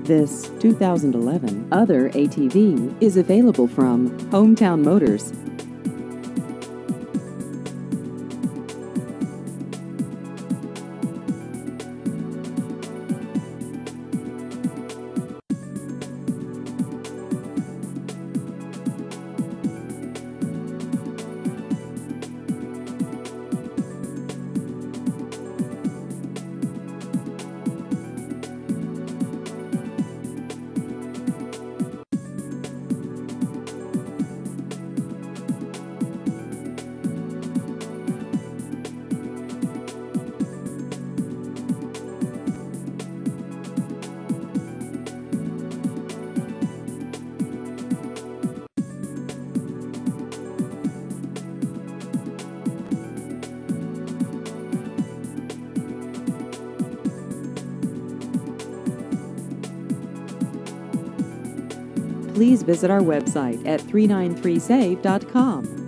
This 2011 Other ATV is available from Hometown Motors. Please visit our website at 393save.com.